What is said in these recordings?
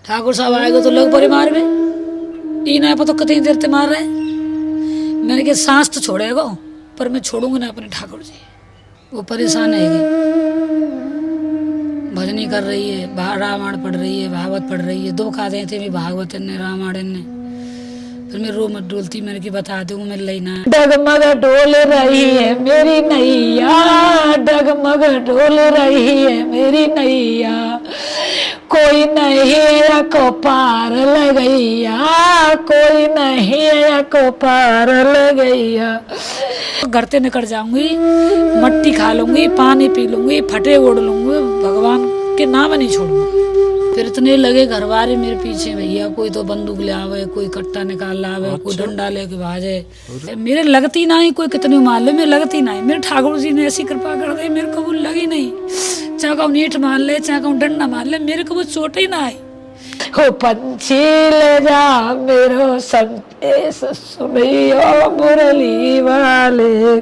ठाकुर साहब आएगा तो लोग बड़ी मार में ई ना पता कितनी देर ते मार रहे। मैंने कहा सांस तो छोड़ेगा पर मैं छोड़ूंगा ना अपने ठाकुर जी। वो परेशान है भजनी कर रही है, रामायण पढ़ रही है, भागवत पढ़ रही है। दो खाते थे भी भागवत ने रामायण ने। फिर मैं रो मत डोलती, मैंने की बता दूंगा मैं लेना। डगमग डोल रही है मेरी नैया, डगमग डोल रही है मेरी नैया, कोई नहीं को पार लगैया, कोई नहीं को पार लगैया। घर से निकल जाऊंगी, मट्टी खा लूंगी, पानी पी लूंगी, फटे ओढ़ लूंगी, भगवान के नाम नहीं छोड़ूंगी। फिर इतने लगे घर वाले मेरे पीछे, भैया कोई तो बंदूक ले आवे, कोई कट्टा निकाल लावे, कोई डंडा लेके भाजे। मेरे लगती ना ही, कोई कितने मार ले मेरे लगती ना ही। मेरे ठाकुर जी ने ऐसी कृपा कर दी, मेरे को वो लगी नहीं। चाहे कहूँ नीठ मार ले, चाहे कहूँ डंडा मार ले, मेरे को वो चोट ही ना आई। हो पंछी ले जा मेरो संदेश सुनियो मुरली वाले।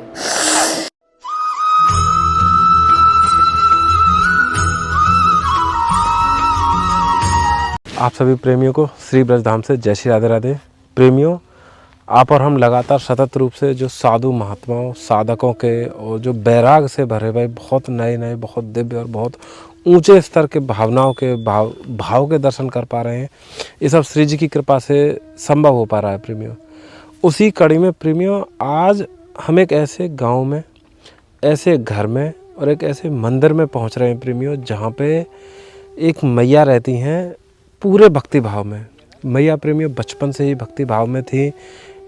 आप सभी प्रेमियों को श्री ब्रजधाम से जय श्री राधे राधे। प्रेमियों, आप और हम लगातार सतत रूप से जो साधु महात्माओं साधकों के और जो बैराग से भरे हुए बहुत नए नए, बहुत दिव्य और बहुत ऊंचे स्तर के भावनाओं के भाव के दर्शन कर पा रहे हैं, ये सब श्री जी की कृपा से संभव हो पा रहा है। प्रेमियों, उसी कड़ी में प्रेमियों, आज हम एक ऐसे गाँव में, ऐसे घर में और एक ऐसे मंदिर में पहुँच रहे हैं प्रेमियों, जहाँ पे एक मैया रहती हैं पूरे भक्ति भाव में। मैया प्रेमियों बचपन से ही भक्ति भाव में थी,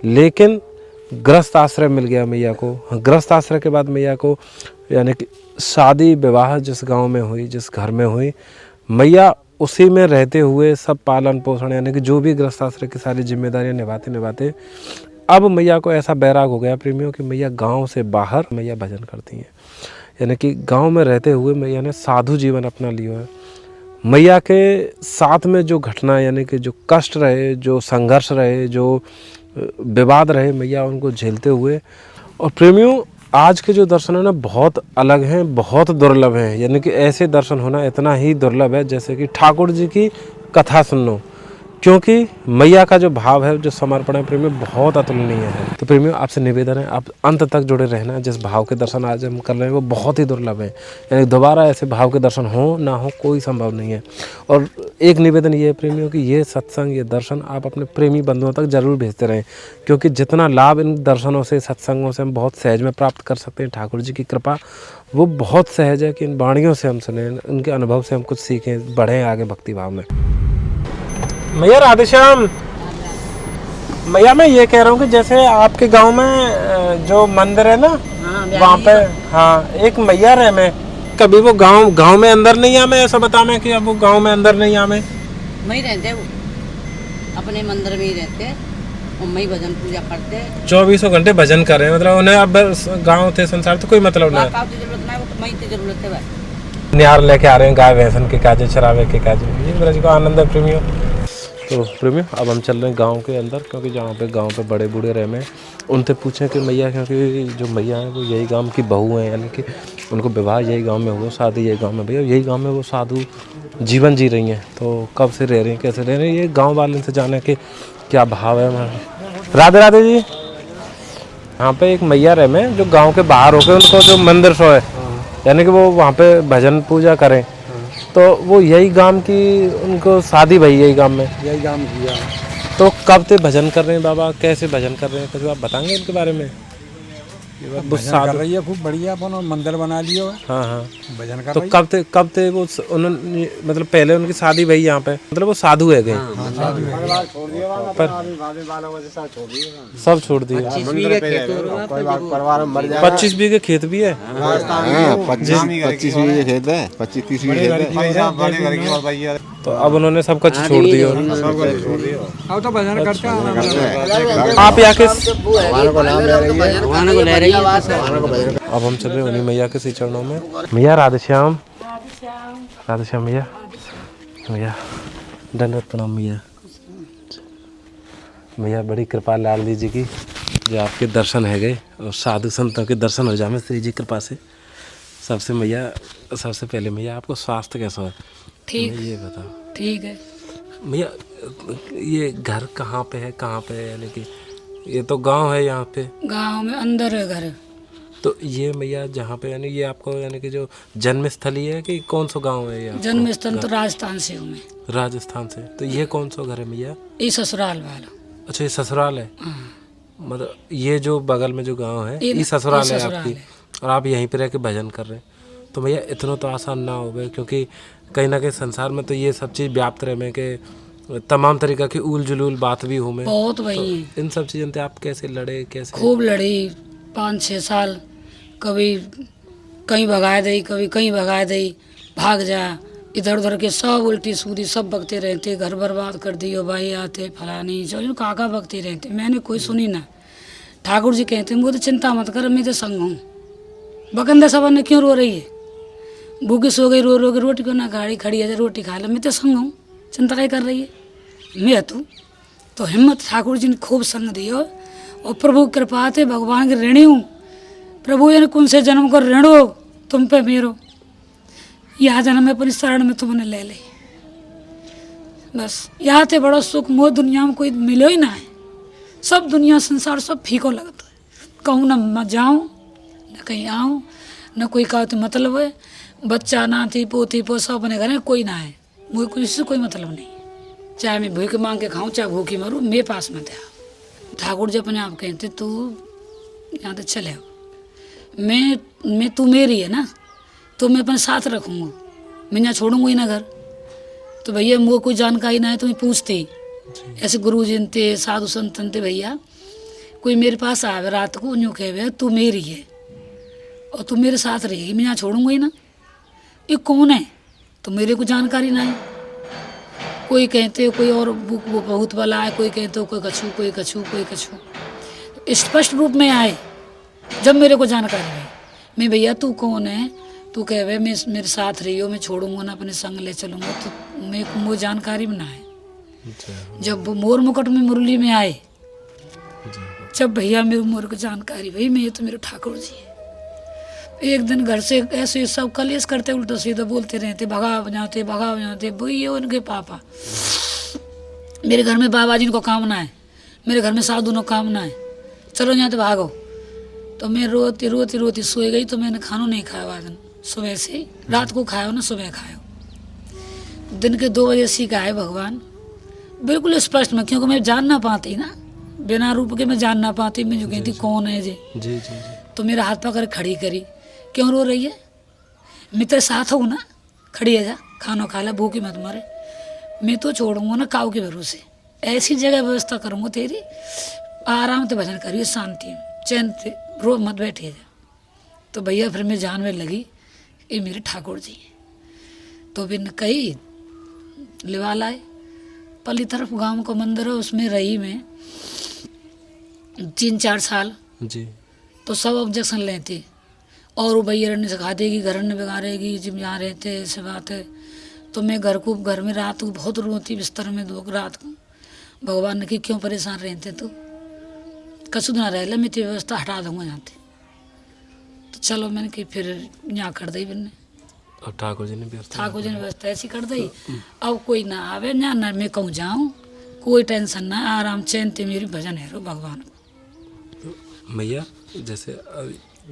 लेकिन गृहस्थ आश्रय मिल गया मैया को। गृहस्थ आश्रय के बाद मैया को यानी कि शादी विवाह जिस गांव में हुई, जिस घर में हुई, मैया उसी में रहते हुए सब पालन पोषण यानी कि जो भी गृहस्थ आश्रय की सारी जिम्मेदारियां निभाते अब मैया को ऐसा बैराग हो गया प्रेमियों कि मैया गाँव से बाहर मैया भजन करती हैं। यानी कि गाँव में रहते हुए मैया ने साधु जीवन अपना लिया है। मैया के साथ में जो घटना यानी कि जो कष्ट रहे, जो संघर्ष रहे, जो विवाद रहे, मैया उनको झेलते हुए। और प्रेमियों, आज के जो दर्शन है ना बहुत अलग हैं, बहुत दुर्लभ हैं। यानी कि ऐसे दर्शन होना इतना ही दुर्लभ है जैसे कि ठाकुर जी की कथा सुन लो, क्योंकि मैया का जो भाव है, जो समर्पण है प्रेमियों, बहुत अतुलनीय है। तो प्रेमियों, आपसे निवेदन है आप अंत तक जुड़े रहना। जिस भाव के दर्शन आज हम कर रहे हैं वो बहुत ही दुर्लभ है, यानी दोबारा ऐसे भाव के दर्शन हो ना हो कोई संभव नहीं है। और एक निवेदन ये है प्रेमियों कि ये सत्संग, ये दर्शन आप अपने प्रेमी बंधुओं तक जरूर भेजते रहें, क्योंकि जितना लाभ इन दर्शनों से, सत्संगों से हम बहुत सहज में प्राप्त कर सकते हैं। ठाकुर जी की कृपा वो बहुत सहज है कि इन वाणियों से हम सुने, उनके अनुभव से हम कुछ सीखें, बढ़ें आगे भक्ति भाव में। मैया राधेश्याम, मैया मैं ये कह रहा हूँ कि जैसे आपके गांव में जो मंदिर है ना, वहाँ पे एक मैया रहे, मैं कभी वो गांव में अंदर नहीं आवे, ऐसा बता मैं कि अब वो गांव में अंदर नहीं आवे, वहीं रहते वो अपने मंदिर में ही रहते और वहीं भजन पूजा करते 24 घंटे भजन कर रहे हैं। मतलब उन्हें अब गाँव थे संसार तो कोई मतलब नहीं, जरूरत नहीं, वो तो वहीं की जरूरत है भाई। निहार लेके आ रहे हैं गाय भैंसन के काजे, चरावे के काजे, ये ब्रज का आनंद है प्रेमियों। तो प्रेमियों, अब हम चल रहे हैं गांव के अंदर, क्योंकि जहाँ पे गांव पे बड़े बूढ़े रहे में उनसे पूछें कि मैया, क्योंकि जो मैया हैं वो यही गांव की बहू हैं, यानी कि उनको विवाह यही गांव में हुआ, शादी यही गांव में भैया, यही गांव में वो साधु जीवन जी रही हैं। तो कब से रह रही हैं, कैसे रह रही हैं, ये गाँव वाले से जाने के क्या भाव है हमारा। राधे राधे जी। यहाँ पे एक मैया रहे में जो गाँव के बाहर होकर उनको जो मंदिर सो है, यानी कि वो वहाँ पे भजन पूजा करें, तो वो यही गांव की उनको शादी भई, यही गांव में, यही गांव किया। तो कब से भजन कर रहे हैं बाबा, कैसे भजन कर रहे हैं, कुछ आप बताएंगे इनके बारे में। भजन कर रही है खूब बढ़िया, अपन मंदिर बना लियो है। हाँ भजन कर तो रही कब थे वो उन्होंने, मतलब पहले उनकी शादी भई यहाँ पे, मतलब वो साधु है गए सब छोड़ दिए। 25 बीघे खेत भी है, 25 बीघे खेत है, 25-30 बीघे खेत है। तो अब उन्होंने सब कुछ छोड़ दिया। अब तो भजन करते हैं आप यहाँ के भगवान को ले रही है। अब हम चल रहे हैं उन्हीं मैया के श्री चरणों में। मैया राधेश्याम, राधेश्याम मैया, मैया दंडवत प्रणाम मैया। मैया बड़ी कृपा लाल जी की, जो आपके दर्शन है गए और साधु संतों के दर्शन हो जाए श्री जी कृपा से। सबसे मैया, सबसे पहले मैया आपको स्वास्थ्य कैसा है, ठीक, ये बताओ। ठीक है। भैया ये घर कहाँ पे है, कहाँ पे है, यानी कि ये तो गांव है यहाँ पे? गांव में अंदर है घर। तो ये भैया जहाँ पे यानी ये आपको यानी कि जो जन्म स्थली है कि कौन सा गांव है ये आपको? जन्म स्थल तो राजस्थान से हूँ मैं। राजस्थान से। तो ये कौन सा घर है भैया? ये ससुराल वाला। अच्छा ये ससुराल है। हाँ। मतलब ये जो बगल में जो गांव है ये ये ससुराल है ससुराल आपकी, है। और आप यहीं पे रह के भजन कर रहे हैं। तो भैया इतना तो आसान ना हो गए, क्योंकि कहीं ना कहीं संसार में तो ये सब चीज़ व्याप्त रहे में कि तमाम तरीका की उल जुलूल बात भी हो में। बहुत वही है। इन सब चीज़ों से आप कैसे लड़े, कैसे? खूब लड़ी 5-6 साल। कभी कहीं भगाए दई, कभी कहीं भगाए दई, भाग जा, इधर उधर के सब उल्टी सूदी सब बकते रहते, घर बर्बाद कर दियो भाई, आते फलानी जो काका बकते रहते। मैंने कोई सुनी ना। ठाकुर जी कहते मुझे तो चिंता मत कर, मैं तो संग हूँ। बकंदा सब ने क्यों रो रही है, भूखी सो गई, रो रो के रोटी को ना गाड़ी खड़ी है, रोटी खा ले, मैं तो संग हूँ, चिंता क्या कर रही है, मैं तो हिम्मत ठाकुर जी ने खूब संग दियो। और प्रभु कृपा थे, भगवान के ऋणी हूँ। प्रभु ने कौन से जन्म को ऋण हो तुम पे मेरो, यह जन्म में अपनी शरण में तुमने ले ली। बस यहाँ थे बड़ा सुख मोह दुनिया में कोई मिलो ही ना है। सब दुनिया संसार सब फीको लगता है। कहूँ न जाऊँ न कहीं आऊँ, न कोई का तो मतलब है। बच्चा नाती पोती पोसा अपने घर में कोई ना है, मुझे किसी से कोई मतलब नहीं। चाहे मैं भूख मांग के खाऊं, चाहे भूखी मरूं, मेरे पास मत आ। ठाकुर जी अपने आप कहते तू यहाँ तक चले हो, मैं तू मेरी है ना, तो मैं अपने साथ रखूँगा, मैं यहाँ छोड़ूंगा ही ना घर। तो भैया मुझे कोई जानकारी ना है तो मैं पूछती, ऐसे गुरु जी थे, साधु संतन थे, भैया कोई मेरे पास आवे रात को, यूँ कहे तू मेरी है और तू मेरे साथ रहेगी, मैं यहाँ छोड़ूंगा ही ना। ये कौन है तो मेरे को जानकारी ना है। कोई कहते कोई और वो बहुत वाला है, कोई कहते कोई कछू, कोई कछू, कोई कछू। स्पष्ट रूप में आए जब मेरे को जानकारी है, मैं भैया तू कौन है, तू कह मैं मेरे साथ रही हो, मैं छोड़ूंगा ना, अपने संग ले चलूंगा, तो मेरे को वो जानकारी में ना है। जब वो मोर मुकुट में मुरली में आए, जब भैया मेरे मोर को जानकारी, भाई मैं तो मेरे ठाकुर जी है। एक दिन घर से ऐसे सब कलेश करते, उल्टा सीधा बोलते रहते, भगा बजाते भैया उनके पापा। मेरे घर में बाबा जी को कामना है, मेरे घर में साधु को कामना है, चलो यहाँ तो भागो। तो मैं रोती रोती रोती सोई गई। तो मैंने खाना नहीं खाया आज दिन, सुबह से रात को खाया ना सुबह खाया। दिन के 2 बजे सीखा है भगवान बिल्कुल स्पष्ट में, क्योंकि मैं जान ना पाती ना, बिना रूप के मैं जान ना पाती, मैं जो कहती कौन है जी। जी। तो मेरा हाथ पकड़ खड़ी करी, क्यों रो रही है, मैं तेरे साथ हूँ ना, खड़ी है जा, खाना खा ले, भूखी मत मरे, मैं तो छोड़ूंगा ना काऊ के भरोसे। ऐसी जगह व्यवस्था करूँगा तेरी, आराम से भजन करिए, शांति चैन से, रो मत बैठिए जा। तो भैया फिर मैं जानने लगी ये मेरे ठाकुर जी हैं। तो फिर कही लिवा लाए, पली तरफ गांव का मंदिर है, उसमें रही मैं 3-4 साल जी। तो सब ऑब्जेक्शन लेते, और वो भैया ने सिखा देगी, घर ने बिगाड़ेगी, जिम यहाँ रहते, ऐसे बात है। तो मैं घर में रात को बहुत रोती, बिस्तर में 2 रात को, भगवान ने कि क्यों परेशान रहते तो कसुद ना रह ले, मैं तेरी व्यवस्था हटा दूंगा यहाँ से। तो चलो मैंने कि फिर यहाँ कर दी मैंने, और ठाकुर जी ने व्यवस्था ऐसी कर दी। अब कोई ना आवे ना, ना मैं कहूँ जाऊँ, कोई टेंशन ना, आराम चैन ते मेरी भजन है रो भगवान को। भैया जैसे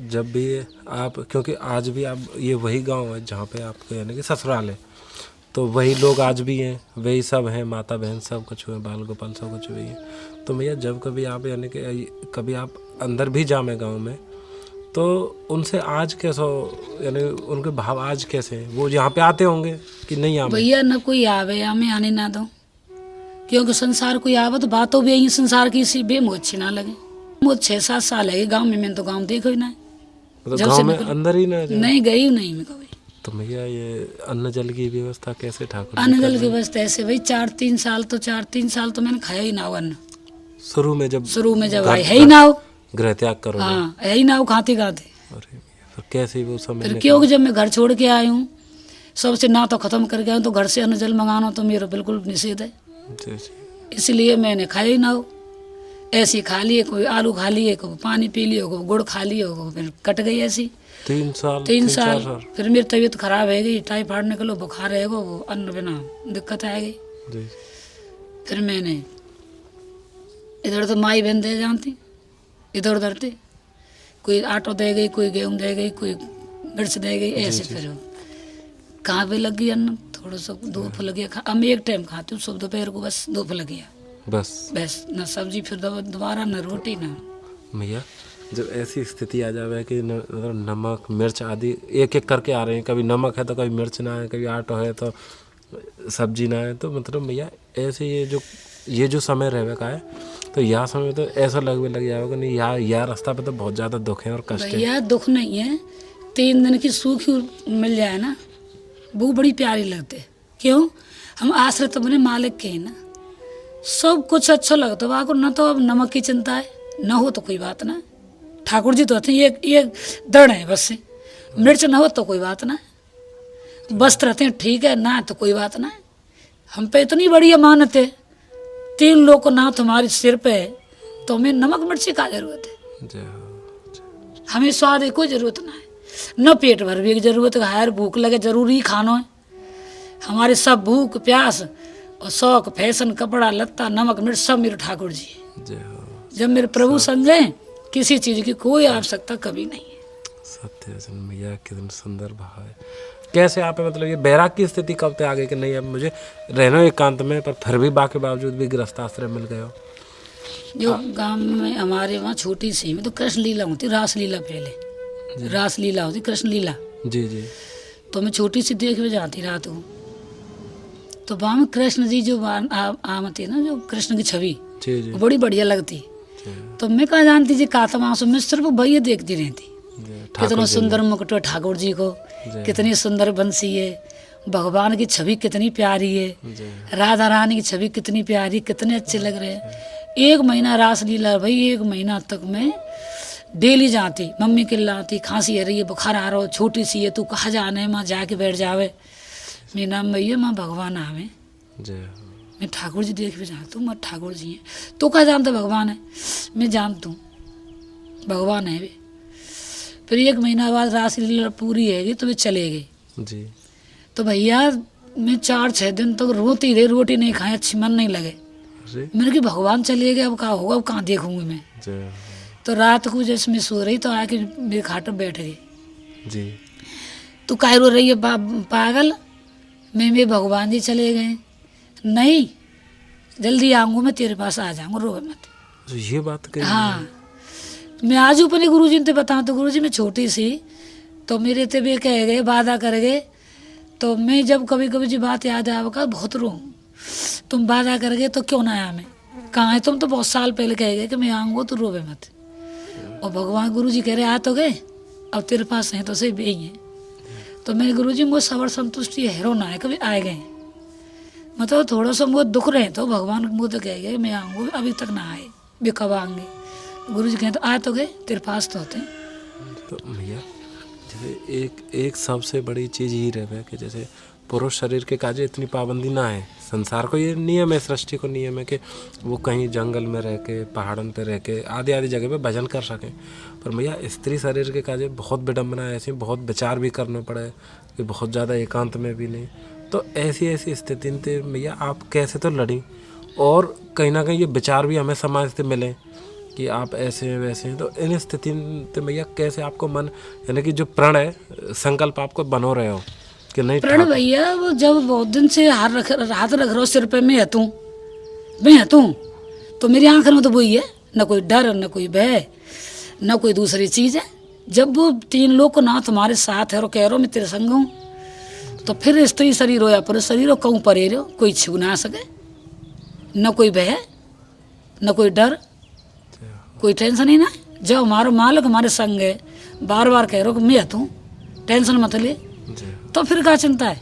जब भी आप, क्योंकि आज भी आप, ये वही गांव है जहाँ पे आपके यानी कि ससुराल है, तो वही लोग आज भी हैं, वही सब हैं, माता बहन सब कुछ हुए, बाल गोपाल सब कुछ वही है। तो भैया जब कभी आप यानी कि कभी आप अंदर भी जामे गांव में, तो उनसे आज कैसा, यानी उनके भाव आज कैसे हैं? वो यहाँ पे आते होंगे कि नहीं आवे? भैया न कोई आवे, हमें आने ना दो, क्योंकि संसार कोई आवे तो बातों भी यही संसार की सी बे मुझे अच्छी ना लगे। मुझे 6-7 साल है गाँव में, मैंने तो गाँव देखो ही ना है, मतलब गाँव में अंदर ही नहीं गई नहीं मैं कभी। तो भैया ये अन्न जल की व्यवस्था कैसे ठाकुर? अन्न जल की व्यवस्था ऐसे भाई 4-3 साल तो मैंने खाया ही ना हो अन्न। शुरू में जब आए है ही ना हो, गृह त्याग करो, हाँ है ही ना हो, खाते अरे फिर कैसे वो समय? फिर क्योंकि जब मैं घर छोड़ के आई हूँ, सबसे ना तो खत्म करके आया हूँ, तो घर से अन्न जल मंगाना तो मेरा बिल्कुल निषेध है। इसलिए मैंने खाया ही ना हो, ऐसी खा लिए, कोई आलू खा लिए, कोई पानी पी लियो, कोई गुड़ खा लियो, फिर कट गई ऐसी 3 साल। फिर मेरी तबीयत खराब है गई, टाइफाइड निकलो, बुखार है वो अन्न बिना दिक्कत आ गई। फिर मैंने इधर तो माई बहन दे जानती, इधर उधर थे, कोई आटो दे गई, कोई गेहूँ दे गई, कोई मिर्च दे गई, ऐसे फिर कहाँ पे लग गई अन्न, थोड़ा सा दो फल गया। अब मैं एक टाइम खाती हूँ, सुबह दोपहर को बस 2 फल गया बस, न सब्जी फिर दोबारा न रोटी न। भैया जब ऐसी स्थिति आ जावे कि नमक मिर्च आदि एक एक करके आ रहे हैं, कभी नमक है तो कभी मिर्च ना है, कभी आटो है तो सब्जी ना है, तो मतलब भैया ऐसे ये जो समय रहने का है, तो यह समय तो ऐसा लग जाएगा नहीं यार रास्ता पे तो बहुत ज़्यादा दुख है और कष्ट है। भैया दुख नहीं है, 3 दिन की सूखी मिल जाए ना वो बड़ी प्यारी लगती है। क्यों? हम आश्रित अपने मालिक के हैं ना, सब कुछ अच्छा लगता है वहाँ को। न तो अब नमक की चिंता है, न हो तो कोई बात ना, ठाकुर जी तो होते हैं ये दृढ़ है बस से। मिर्च न हो तो कोई बात ना, वस्त्र रहते हैं ठीक है ना, तो कोई बात ना। हम पे इतनी बड़ी अमानत है, 3 लोग को ना तुम्हारे सिर पे है, तो हमें नमक मिर्ची का जरूरत है। हमें स्वाद की कोई जरूरत ना है, न पेट भर भी की जरूरत है, हायर भूख लगे जरूरी खाना है। हमारे सब भूख प्यास और शौक फैशन कपड़ा लत्ता नमक मिर्च सब मेरे ठाकुर जी है। जब मेरे प्रभु संग हैं, किसी चीज की कोई आवश्यकता कभी नहीं है। सत्य है भैया, कितनी सुंदर भाव है। कैसे आप मतलब ये बैराग की स्थिति कब तक आ गई कि नहीं अब मुझे रहना एकांत में, पर फिर भी बाकी बावजूद भी गृहस्थाश्रम मिल गए हो? जो गांव में हमारे वहाँ छोटी सी में तो कृष्ण लीला होती, रास लीला पहले रास लीला होती, कृष्ण लीला जी। तो मैं छोटी सी देख में जाती रात को, तो वहाँ में कृष्ण जी जो आमती ना, जो कृष्ण की छवि वो बड़ी बढ़िया लगती। तो मैं कहाँ जानती जी कातमा से, मैं सिर्फ वही देखती रहती, कितना सुंदर मुकुट है ठाकुर जी को, कितनी सुंदर बंसी है, भगवान की छवि कितनी प्यारी है, राधा रानी की छवि कितनी प्यारी, कितने अच्छे लग रहे हैं। 1 महीना रास लीला भाई, 1 महीना तक मैं डेली जाती, मम्मी चिल्लाती खांसी आ रही है बुखार आ रहा हो, छोटी सी है तू कहाँ जाने है, माँ जाके बैठ जावे, मेरा नाम भैया माँ भगवान आवे, मैं ठाकुर जी देख भी जानता हूँ, मैं ठाकुर जी हैं। तो क्या जानता भगवान है, मैं जानता हूँ भगवान है भी। फिर 1 महीना बाद रास लीला पूरी हैगी तो वे चले गए जी। तो भैया मैं 4-6 दिन तक रोती रही, रोटी नहीं खाई, अच्छी मन नहीं लगे। मैंने कि भगवान चले गए, अब कहाँ होगा, अब कहाँ देखूंगी मैं। तो रात को जैसे मैं सो रही तो आके मेरे खाट पर बैठ गई जी। तो काहे रो रही है पागल, मैं भगवान जी चले गए, नहीं जल्दी आऊँगा मैं तेरे पास आ जाऊँगा, रो मत। तो ये बात कही? हाँ, मैं आज अपने गुरु जी ने बताऊँ तो गुरु जी मैं छोटी सी तो मेरे ते भी कह गए वादा कर गए, तो मैं जब कभी कभी जी बात याद आवेगा बहुत रो, तुम वादा कर गए तो क्यों ना आया, मैं कहाँ है तुम तो बहुत साल पहले कह गए कि मैं आऊँगा तो रोवे मत। और भगवान गुरु जी कह रहे आ तो गए, अब तेरे पास हैं तो सही भी है। तो मेरे गुरु जी मुझे सबर संतुष्टि है, रोना है कभी आए गए, मतलब थोड़ा सा मुझे दुख रहे तो भगवान मुँह तो कह गए मैं आऊँगा, अभी तक ना आए, वे कब आएंगे। गुरु जी कहें तो आ तो गए, तेरे पास तो होते। तो भैया जैसे एक सबसे बड़ी चीज़ ये रहे कि जैसे पुरुष शरीर के काजे इतनी पाबंदी ना है, संसार को ये नियम है, सृष्टि को नियम है कि वो कहीं जंगल में रह के पहाड़न पे रह के आदि जगह पे भजन कर सकें, पर भैया स्त्री शरीर के काजे बहुत विडम्बना ऐसी, बहुत विचार भी करना पड़े कि बहुत ज़्यादा एकांत में भी नहीं। तो ऐसी स्थिति में भैया आप कैसे तो लड़ी, और कहीं ना कहीं ये विचार भी हमें समाज से मिले कि आप ऐसे हैं वैसे हैं, तो इन स्थिति में भैया कैसे आपको मन, यानी कि जो प्रण है संकल्प आपको बनो रहे हो कि नहीं? प्रण भैया वो जब बहुत दिन से हाथ रख रहा हूँ सिर पे, मैं हतूँ तो मेरी आंख में तो वही है, न कोई डर न कोई भय न कोई दूसरी चीज़ है। जब वो 3 लोग को ना तुम्हारे साथ है और कह रहे हो मैं तेरे संग हूँ, तो फिर स्त्री शरीर हो या पुरुष शरीर हो, कहूँ परे रहो, कोई छू ना सके, न कोई भय न कोई डर, कोई टेंशन ही ना। जब हमारा मालिक हमारे संग है, बार बार कह रहे हो कि मैं हूँ, टेंशन मत ले, तो फिर क्या चिंता है,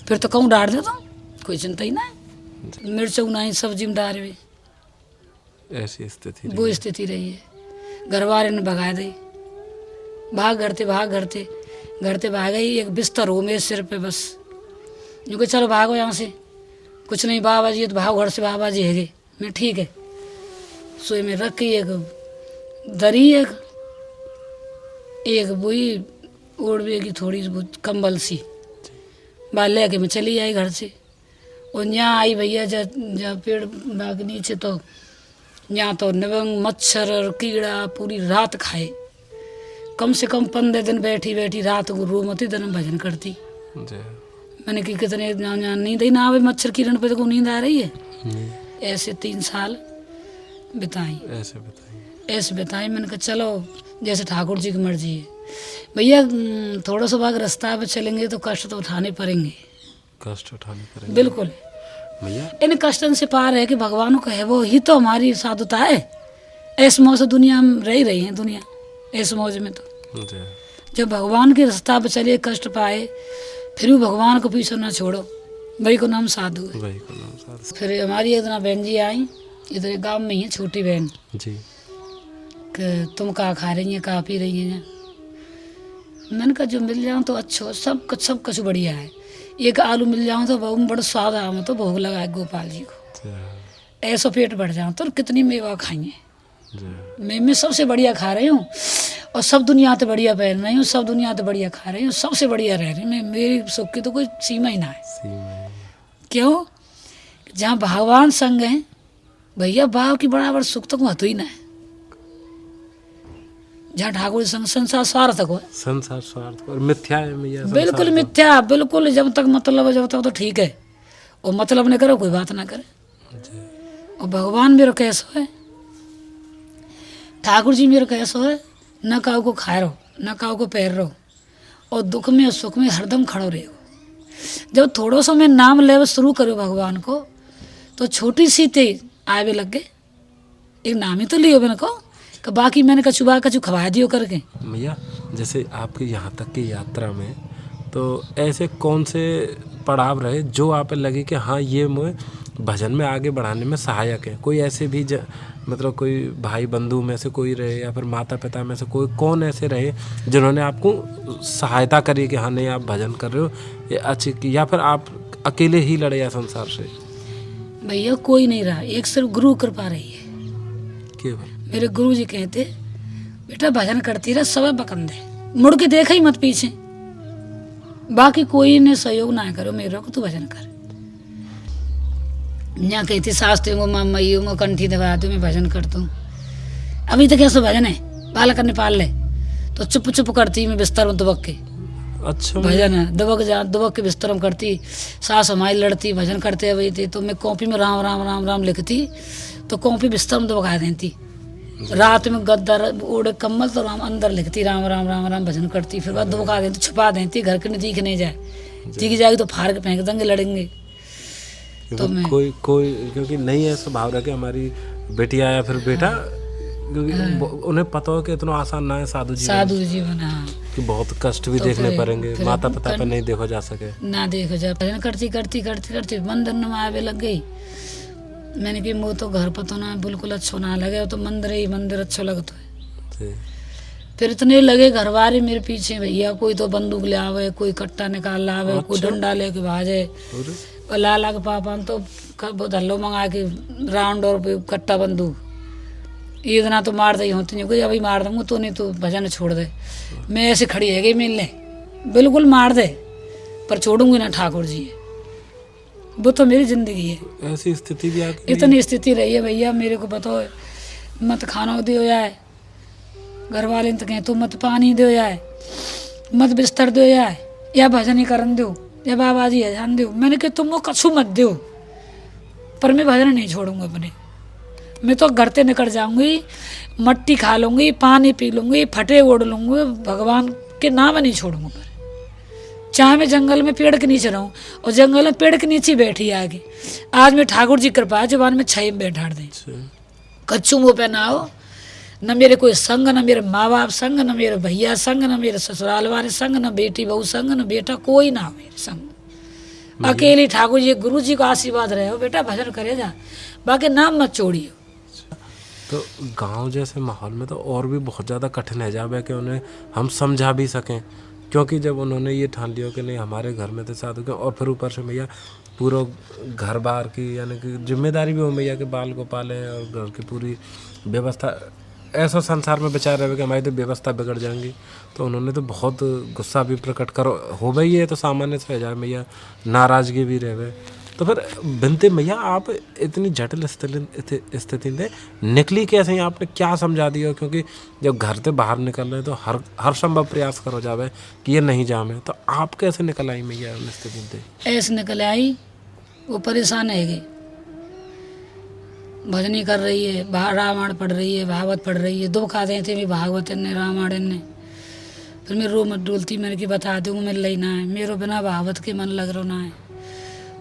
फिर तो कहूँ डांट देता हूँ, कोई चिंता ही ना है। मिर्च उनाई सब जिम्मेदार भी, ऐसी स्थिति वो स्थिति रही है। घर वाले ने भगा दी, भाग घरते भाग गई, एक बिस्तर हो मेरे सिर पे बस, जो कि चलो भागो यहाँ से, कुछ नहीं बाबा जी तो भागो घर से, बाबा जी है गए, मैं ठीक है। सोए में रख के एक दरी, एक वही ओढ़वे की थोड़ी बहुत कंबल सी बाल ले के मैं चली आई घर से। और यहाँ आई भैया जब पेड़ बाग नीचे तो यहाँ तो नवंग मच्छर और कीड़ा पूरी रात खाए। कम से कम 15 दिन बैठी बैठी रात को रो मती दिन भजन करती। मैंने कि कितने नींद ही ना आवे, मच्छर किरण पे तो नींद आ रही है। ऐसे 3 साल बिताई, ऐसे बिताई। मैंने कहा चलो जैसे ठाकुर जी की मर्जी है। भैया थोड़ा सा भाग रास्ता पे चलेंगे तो कष्ट तो उठाने पड़ेंगे, बिल्कुल। भैया इन कष्टों से पार है कि भगवान को है वो ही तो हमारी साधुता है। ऐस मौज दुनिया में रह रही है दुनिया, ऐस मौज में तो जब भगवान के रास्ता पे चले कष्ट पाए फिर भी भगवान को पीछे ना छोड़ो, वही को नाम साधु है। फिर हमारी एक दिन बहन जी आई, इधर गांव में ही है, छोटी बहन जी, कि तुम क्या खा रही हैं, क्या पी रही हैं। मैंने कहा जो मिल जाऊँ तो अच्छा, सब कुछ बढ़िया है। एक आलू मिल जाऊँ तो बहुत बड़ा स्वाद आऊँ तो भोग लगाए गोपाल जी को, ऐसा पेट बढ़ जाऊँ तो कितनी मेवा खाएंगे। मैं सबसे बढ़िया खा रही हूँ और सब दुनिया तो बढ़िया पहन रही हूँ, सब दुनिया तो बढ़िया खा रही हूँ, सबसे बढ़िया रह रही हूँ। मेरी सुख की तो कोई सीमा ही ना है। क्यों? जहाँ भगवान संग है भैया, भाव की बराबर सुख तो होता ही ना है। जहाँ ठाकुर संग संसार स्वार्थक हो, संसार स्वार्थ और मिथ्या है भैया, बिल्कुल मिथ्या, बिल्कुल। जब तक मतलब है जब तक तो ठीक है, और मतलब नहीं करो कोई बात ना करे। और भगवान मेरा कैसा है, ठाकुर जी मेरा कैसा है, न काऊ को खाए रहो न काऊ को पैर रहो, और दुख में और सुख में हरदम खड़ो रहो। जब थोड़ा सा मैं नाम ले शुरू करो भगवान को तो छोटी सी तेज आवे लग गए। एक नाम ही तो लियो मैंने को, बाकी मैंने कचुबा कचू खवा दियो करके। भैया जैसे आपके यहाँ तक की यात्रा में तो ऐसे कौन से पड़ाव रहे जो आप लगे कि हाँ ये मुझे भजन में आगे बढ़ाने में सहायक है? कोई ऐसे भी मतलब कोई भाई बंधु में से कोई रहे या फिर माता पिता में से कोई, कौन ऐसे रहे जिन्होंने आपको सहायता करी कि हाँ नहीं आप भजन कर रहे हो ये अच्छी, या फिर आप अकेले ही लड़े या संसार से? भैया कोई नहीं रहा, एक सिर्फ गुरु कृपा रही है केवल। मेरे गुरु जी कहते बेटा भजन करती रह, सब बकंदे मुड़ के देखा ही मत पीछे, बाकी कोई ने सहयोग ना करो मेरे को, तू भजन कर। यहाँ कहती शास्त्रियों को मइयों को कंठी दबा दो, मैं भजन करता हूँ। अभी तक कैसे भजन है, बालक ने पाल ले तो चुप चुप करती मैं बिस्तर में दुबक के। अच्छा भजन है दुबक के बिस्तर में करती, सास हमारी लड़ती भजन करते हुए थी तो मैं कॉपी में राम राम राम राम लिखती तो कॉपी बिस्तर में दुबका देती। रात में गद्दा ओढ़ कम्बल तो राम अंदर लिखती राम राम राम राम भजन करती, फिर बाद दुबका देती छुपा देती, घर के नहीं दिख नहीं जाए, दिख जाएगी तो फाड़ के फेंक देंगे, लड़ेंगे। तो मैं कोई क्योंकि नहीं है स्वभाव रखे हमारी बेटिया या फिर बेटा, क्योंकि उन्हें पता हो कि इतना आसान ना है साधु जीवन, हाँ, कि बहुत कष्ट भी तो देखने फिर पड़ेंगे, माता पिता पे नहीं देखो जा सके ना देखो जा। भजन करती करती करती करती मंदिर में आवे लग गई। मैंने कि वो तो घर पर तो ना बिल्कुल अच्छा ना लगे, तो मंदिर ही मंदिर अच्छा लगता है। फिर इतने लगे घर वाले मेरे पीछे भैया, कोई तो बंदूक ले आवे, कोई कट्टा निकाल लावे, कोई डंडा लेके भाजे, और लाला के पापा तो धल्लो मंगा के राउंड और कट्टा बंदूक, इतना तो मार दे होती नहीं, कोई अभी मार दूंगा तो नहीं तो भजन छोड़ दे। मैं ऐसे खड़ी है गई मिलने, बिल्कुल मार दे पर छोड़ूंगी ना, ठाकुर जी है वो तो मेरी जिंदगी है। ऐसी स्थिति भी आती, इतनी स्थिति रही है भैया मेरे को पता है, मत खाना दियो जाए, घर वाले तो कहें तू मत पानी दियो जाए, मत बिस्तर दियो जाए, या भजन ही करन दो, या बाबा जी अजान दो। मैंने कहा तुम वो कछु मत दो, पर मैं भजन नहीं छोड़ूंगा अपने। मैं तो घर से निकल जाऊंगी, मट्टी खा लूंगी, पानी पी लूंगी, फटे ओढ़ लूंगी, भगवान के नाम नहीं छोड़ूंगा। पर चाहे मैं जंगल में पेड़ के नीचे रहूं, और जंगल में पेड़ के नीचे बैठी आगे, आज मैं ठाकुर जी कृपा जुबान में छाई में बैठा दें, कच्चू मुँह पे ना हो, न मेरे कोई संग, न मेरे माँ बाप संग, न मेरे भैया संग, न मेरे ससुराल वाले संग, न बेटी बहू संग, न बेटा कोई ना हो मेरे संग। अकेली ठाकुर जी गुरु जी को आशीर्वाद रहे हो बेटा भजन करे जा, बाकी नाम मत छोड़िए। तो गांव जैसे माहौल में तो और भी बहुत ज़्यादा कठिन है जावे कि उन्हें हम समझा भी सकें, क्योंकि जब उन्होंने ये ठान लिया कि नहीं हमारे घर में तो साधु के, और फिर ऊपर से भैया पूरा घर बार की यानी कि जिम्मेदारी भी हो भैया के बाल को पालें और घर की पूरी व्यवस्था, ऐसा संसार में बेचारे रहे कि हमारी तो व्यवस्था बिगड़ जाएंगी। तो उन्होंने तो बहुत गुस्सा भी प्रकट करो हो भाई, ये तो सामान्य से है जाए भैया, नाराज़गी भी रहे, तो फिर बिनते मैया आप इतनी जटिल स्थिति में निकली कैसे हैं? आपने क्या समझा दिया? क्योंकि जब घर से बाहर निकल रहे हैं तो हर संभव प्रयास करो जावे कि ये नहीं जामे, तो आप कैसे निकल आई मैया उन स्थिति से? ऐसे निकल आई, वो परेशान है गई, भजनी कर रही है, रामायण पढ़ रही है, भागवत पढ़ रही है, दुख आते थे भी भागवत ने रामायण ने। फिर मैं रो मत डोलती, मैंने कि बता दूँ मिल रही ना है, मेरे बिना भागवत के मन लग रहा ना है,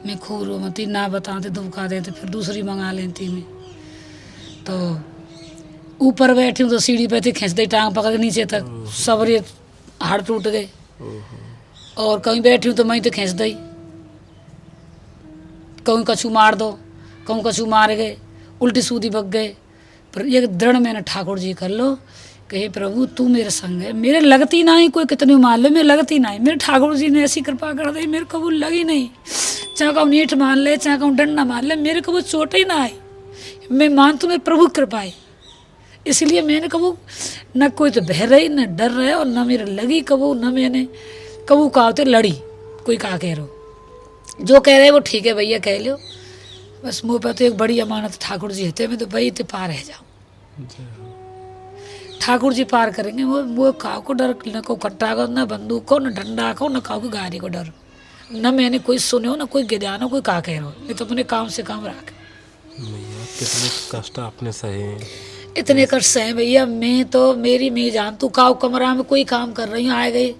मैं खूब रो मती ना बताते दुख आते थे, फिर दूसरी मंगा लेती मैं। तो ऊपर बैठी हूँ तो सीढ़ी पे थी, खींच दी टांग पकड़ के नीचे तक, सबरे हाड़ टूट गए। और कहीं बैठी हूँ तो मैं तो खींच दी, कहूँ कछू मार दो, कहूँ कछू मार गए, उल्टी सूदी बग गए। पर ये दृढ़ मैंने ठाकुर जी कर लो कि हे प्रभु तू मेरे संग है, मेरे लगती ना ही, कोई कितनी मान लो मेरे लगती ना ही। मेरे ठाकुर जी ने ऐसी कृपा कर दी, मेरे को वो लगी नहीं, चाहे कहूँ नीठ मान ले, चाहे कहूँ डंडा मान ले, मेरे को वो चोट ही ना आई। मैं मानती हूँ मेरे प्रभु कृपा है, इसलिए मैंने कबू न कोई तो बह रही न डर रहे, और न मेरे लगी कबू, न मैंने कबू कहा तो लड़ी। कोई कहा कह रहो, जो कह रहे वो ठीक है भैया कह लो, बस मुँह पर तो एक बड़ी अमानत ठाकुर जी होते, मैं तो भाई तो पार रह जाऊँ, ठाकुर जी पार करेंगे। वो काऊ को डर, न को कट्टा को, न बंदूक को, न डंडा को, न काऊ को गाड़ी को डर, न मैंने कोई सुने हो, न कोई गिदानो, कोई कहा कह रहो, मैं तो अपने काम से काम रख। कितने कष्ट आपने सहे, इतने कष्ट सहे भैया, मैं तो मेरी मैं जान तू काऊ कमरा में कोई काम कर रही हूँ, आए गए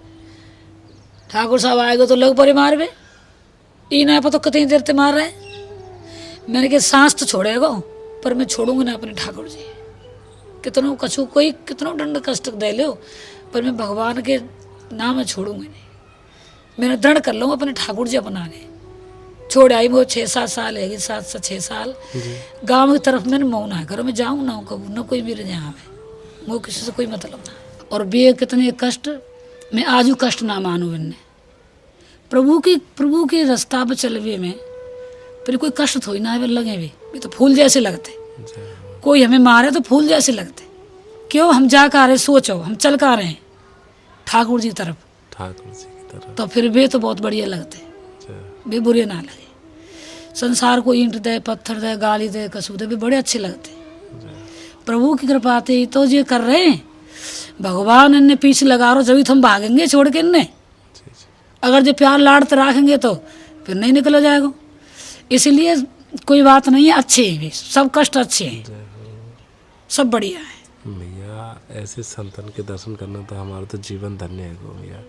ठाकुर साहब आए गए तो लग पड़े मार बे, ई ना पता कितनी देर ते मार रहे। मैंने कहा सांस तो छोड़ेगा, पर मैं छोड़ूंगी ना अपने ठाकुर जी, कितनों कछू कोई कितनों दंड कष्ट दे लो, पर मैं भगवान के नाम में छोड़ूंगी नहीं। मैंने दृढ़ कर लूँगा अपने ठाकुर जी अपनाने। छोड़ आई वो 6-7 साल है, 7 से 6 साल गाँव की तरफ मैंने मऊ ना घरों में जाऊँ ना कबू, न कोई मेरे यहाँ में वो किसी से कोई मतलब ना। और बे कितने कष्ट, मैं आज कष्ट ना मानूँ इनने, प्रभु के रास्ता पर चलवे में फिर कोई कष्ट थोड़ी ना है, लगे भी तो फूल जैसे लगते, कोई हमें मारे तो फूल जैसे लगते। क्यों हम जा कर रहे, सोचो हम चल कर रहे हैं ठाकुर जी की तरफ, तो फिर वे तो बहुत बढ़िया लगते, वे बुरे ना लगे। संसार को ईंट दे, पत्थर दे, गाली दे, कसूर दे, वे बड़े अच्छे लगते। प्रभु की कृपा से तो ये कर रहे हैं, भगवान इन्हें पीछे लगा रहो, जब हम भागेंगे छोड़ के इन्हें। अगर जो प्यार लाड़ते रखेंगे तो फिर नहीं निकला जाएगा। इसलिए कोई बात नहीं है, अच्छे हैं भी, सब कष्ट अच्छे हैं, सब बढ़िया है। भैया ऐसे संतन के दर्शन करना तो हमारा तो जीवन धन्य है गो भैया।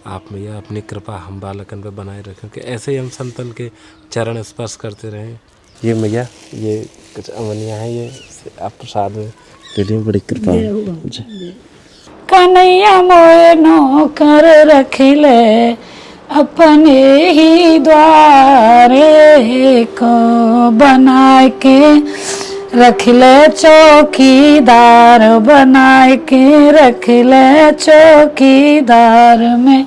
आप भैया अपनी कृपा हम बालकन पे बनाए रखें कि ऐसे ही हम संतन के चरण स्पर्श करते रहें। ये भैया ये कुछ अमनिया है, ये आप प्रसाद में दे दी, बड़ी कृपा है। कन्हैया मोए नौकर रखिले अपने ही द्वारे को, बना के रखिले चौकीदार, बना के रखिले चौकीदार में,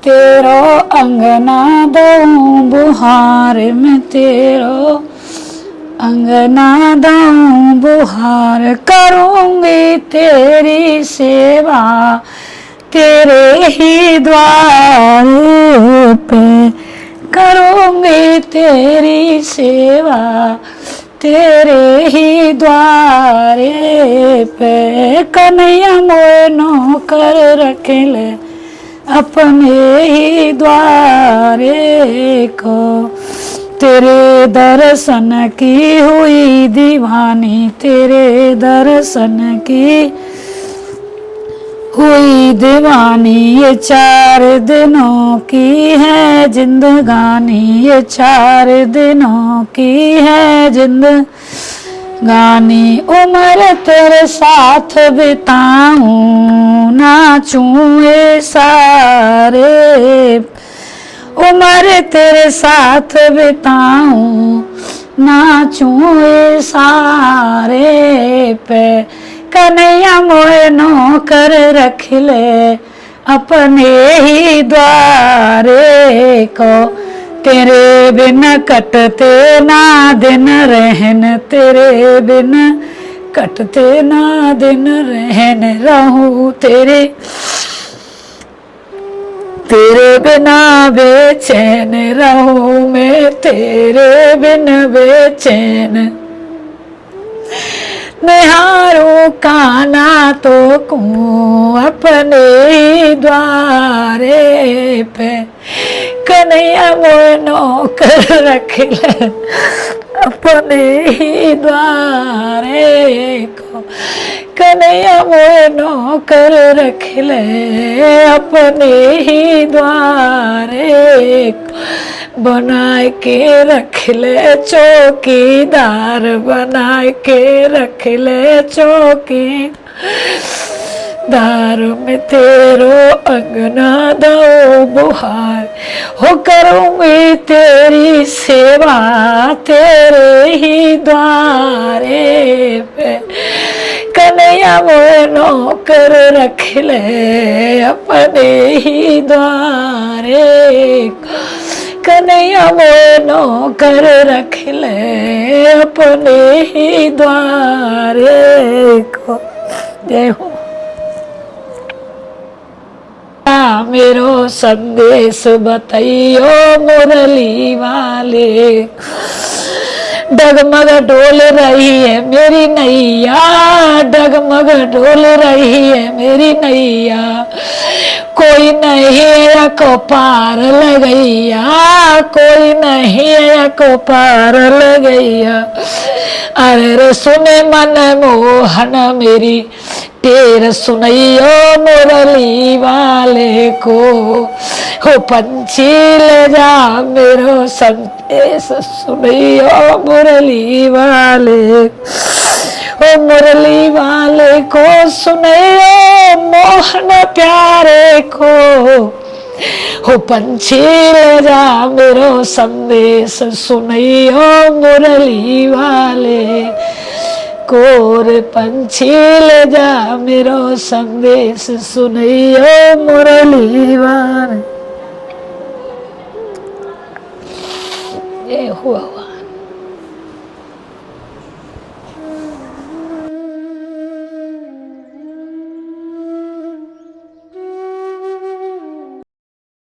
तेरो अंगना दूं बुहार में, तेरो अंगना दूं बुहार, करूंगी तेरी सेवा तेरे ही द्वार पे, करूंगी तेरी सेवा तेरे ही द्वारे पे। कन्हैया मोए नौकर रखिले अपने ही द्वारे को, तेरे दर्शन की हुई दीवानी, तेरे दर्शन की हुई दीवानी, ये 4 दिनों की है जिंदगानी, ये 4 दिनों की है जिंदगानी, उम्र तेरे साथ बिताऊं, नाचूं ये सारे, उम्र तेरे साथ बिताऊं, नाचूं ये सारे पे। कन्हैया मोए नौकर रखिले अपने ही द्वारे को, तेरे बिन कटते ना दिन रहन, तेरे बिन कटते ना दिन रहन, रहूं तेरे तेरे बिना बेचैन रहूं मैं, तेरे बिन बेचैन निहारूं काना तो कूं अपने ही द्वारे पे, कन्हैया मोए नौकर रख ले अपने ही द्वारे को, कन्हैया मोए नौकर रख ले अपने ही द्वारे को, बनाए के रख ले चौकीदार, बनाए के रख ले चौकी दार में तेरो अंगना दो बुहार, हो करूँगी तेरी सेवा तेरे ही द्वारे पे, कन्हैया मोए नौकर रख ले अपने ही द्वारे, कन्हैया मोए नौकर रख ले अपने ही द्वारे को। जय हो। मेरो संदेश बताइयो मुरली वाले, डगमग डोल रही है मेरी नैया, डगमग डोल रही है मेरी नैया, कोई नहीं को पार लगैया, कोई नहीं को पार लगैया, अरे रे सुने मन मोहन मेरी टेर सुनैयो मुरली वाले को, हो पंछी ले जा मेरो संदेश सुनैयो मुरली वाले, ओ मुरली वाले को सुनैयो मोहन प्यारे को, हो पंछी ले जा मेरो संदेश सुनैयो मुरली वाले, कोर पंछी ले जा मेरो संदेश सुनैयो मुरली वाले। ये हुआ